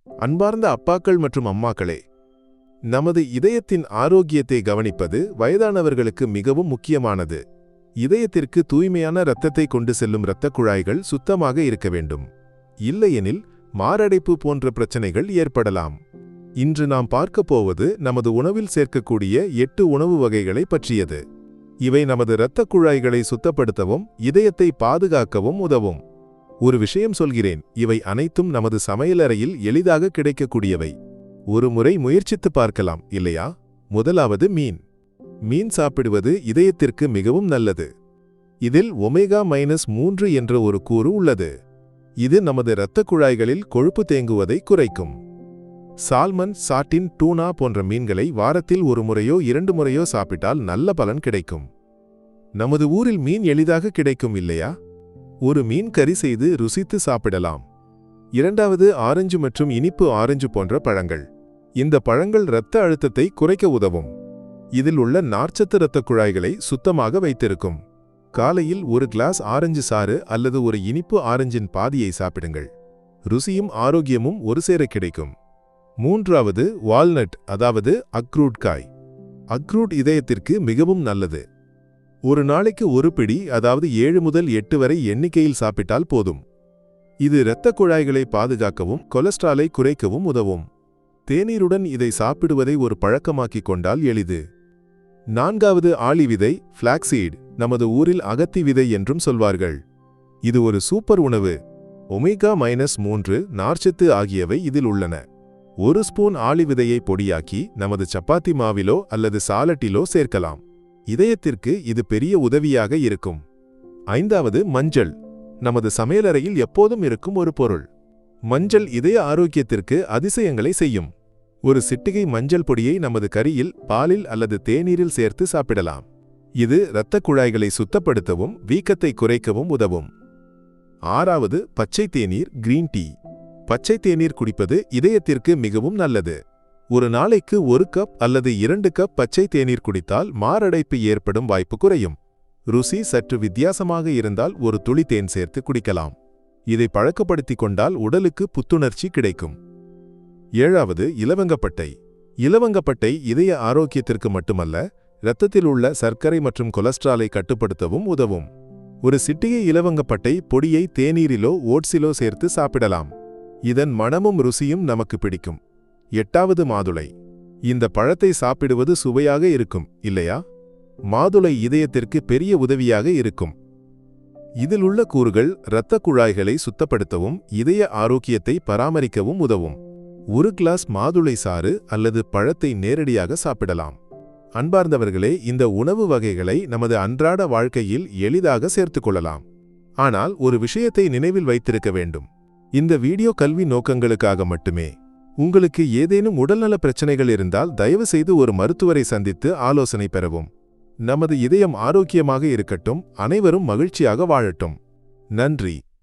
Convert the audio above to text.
அன்பார்ந்த அப்பாக்கள் மற்றும் அம்மாக்களே, நமது இதயத்தின் ஆரோக்கியத்தை கவனிப்பது வயதானவர்களுக்கு மிகவும் முக்கியமானது. இதயத்திற்கு தூய்மையான இரத்தத்தை கொண்டு செல்லும் இரத்தக் குழாய்கள் சுத்தமாக இருக்க வேண்டும். இல்லையெனில் மாரடைப்பு போன்ற பிரச்சனைகள் ஏற்படலாம். இன்று நாம் பார்க்கப் போவது நமது உணவில் சேர்க்கக்கூடிய 8 உணவு வகைகளை பற்றியது. இவை நமது இரத்தக் குழாய்களை சுத்தப்படுத்தவும் இதயத்தை பாதுகாக்கவும் உதவும். ஒரு விஷயம் சொல்கிறேன், இவை அனைத்தும் நமது சமையலறையில் எளிதாக கிடைக்கக்கூடியவை. ஒரு முறை முயற்சித்து பார்க்கலாம், இல்லையா? முதலாவது மீன். மீன் சாப்பிடுவது இதயத்திற்கு மிகவும் நல்லது. இதில் ஒமேகா-3 என்ற ஒரு கூறு உள்ளது. இது நமது இரத்தக் குழாய்களில் கொழுப்பு தேங்குவதை குறைக்கும். சால்மன், சார்டின், டூனா போன்ற மீன்களை வாரத்தில் ஒரு முறையோ 2 முறையோ சாப்பிட்டால் நல்ல பலன் கிடைக்கும். நமது ஊரில் மீன் எளிதாக கிடைக்கும், இல்லையா? ஒரு மீன் கறி செய்து ருசித்து சாப்பிடலாம். இரண்டாவது, ஆரஞ்சு மற்றும் இனிப்பு ஆரஞ்சு போன்ற பழங்கள். இந்த பழங்கள் இரத்த அழுத்தத்தை குறைக்க உதவும். இதில் உள்ள நார்ச்சத்து இரத்தக் குழாய்களை சுத்தமாக வைத்திருக்கும். காலையில் ஒரு கிளாஸ் ஆரஞ்சு சாறு அல்லது ஒரு இனிப்பு ஆரஞ்சின் பாதியை சாப்பிடுங்கள். ருசியும் ஆரோக்கியமும் ஒரு சேர கிடைக்கும். மூன்றாவது, வால்நட், அதாவது அக்ரூட் காய். அக்ரூட் இதயத்திற்கு மிகவும் நல்லது. ஒரு நாளைக்கு ஒரு பிடி, அதாவது 7 முதல் 8 வரை எண்ணிக்கையில் சாப்பிட்டால் போதும். இது இரத்தக் குழாய்களை பாதுகாக்கவும் கொலஸ்ட்ராலை குறைக்கவும் உதவும். தேநீருடன் இதை சாப்பிடுவதை ஒரு பழக்கமாக்கிக் கொண்டால் எளிது. நான்காவது, ஆளி விதை, ஃபிளாக்ஸீட். நமது ஊரில் அகத்தி விதை என்றும் சொல்வார்கள். இது ஒரு சூப்பர் உணவு. ஒமேகா-3 நார்ச்சத்து ஆகியவை இதில் உள்ளன. ஒரு ஸ்பூன் ஆளி விதையை பொடியாக்கி நமது சப்பாத்தி மாவிலோ அல்லது சாலட்டிலோ சேர்க்கலாம். இதயத்திற்கு இது பெரிய உதவியாக இருக்கும். ஐந்தாவது, மஞ்சள். நமது சமையலறையில் எப்போதும் இருக்கும் ஒரு பொருள். மஞ்சள் இதய ஆரோக்கியத்திற்கு அதிசயங்களை செய்யும். ஒரு சிட்டிகை மஞ்சள் பொடியை நமது கறியில், பாலில் அல்லது தேநீரில் சேர்த்து சாப்பிடலாம். இது இரத்தக் குழாய்களை சுத்தப்படுத்தவும் வீக்கத்தை குறைக்கவும் உதவும். ஆறாவது, பச்சை தேநீர், கிரீன் டீ. பச்சை தேநீர் குடிப்பது இதயத்திற்கு மிகவும் நல்லது. ஒரு நாளைக்கு 1 கப் அல்லது 2 கப் பச்சை தேநீர் குடித்தால் மாரடைப்பு ஏற்படும் வாய்ப்பு குறையும். ருசி சற்று வித்தியாசமாக இருந்தால் ஒரு துளி தேன் சேர்த்து குடிக்கலாம். இதை பழக்கப்படுத்திக் கொண்டால் உடலுக்கு புத்துணர்ச்சி கிடைக்கும். ஏழாவது, இலவங்கப்பட்டை. இலவங்கப்பட்டை இதய ஆரோக்கியத்திற்கு மட்டுமல்ல, இரத்தத்தில் உள்ள சர்க்கரை மற்றும் கொலஸ்ட்ராலை கட்டுப்படுத்தவும் உதவும். ஒரு சிட்டிகை இலவங்கப்பட்டை பொடியை தேநீரிலோ ஓட்ஸிலோ சேர்த்து சாப்பிடலாம். இதன் மணமும் ருசியும் நமக்கு பிடிக்கும். எட்டாவது, மாதுளை. இந்த பழத்தை சாப்பிடுவது சுவையாக இருக்கும், இல்லையா? மாதுளை இதயத்திற்கு பெரிய உதவியாக இருக்கும். இதில் உள்ள கூறுகள் இரத்தக் குழாய்களை சுத்தப்படுத்தவும் இதய ஆரோக்கியத்தை பராமரிக்கவும் உதவும். ஒரு கிளாஸ் மாதுளை சாறு அல்லது பழத்தை நேரடியாக சாப்பிடலாம். அன்பார்ந்தவர்களே, இந்த உணவு வகைகளை நமது அன்றாட வாழ்க்கையில் எளிதாக சேர்த்துக்கொள்ளலாம். ஆனால் ஒரு விஷயத்தை நினைவில் வைத்திருக்க வேண்டும். இந்த வீடியோ கல்வி நோக்கங்களுக்காக மட்டுமே. உங்களுக்கு ஏதேனும் உடல்நல பிரச்சனைகள் இருந்தால் தயவு செய்து ஒரு மருத்துவரை சந்தித்து ஆலோசனை பெறவும். நமது இதயம் ஆரோக்கியமாக இருக்கட்டும். அனைவரும் மகிழ்ச்சியாக வாழட்டும். நன்றி.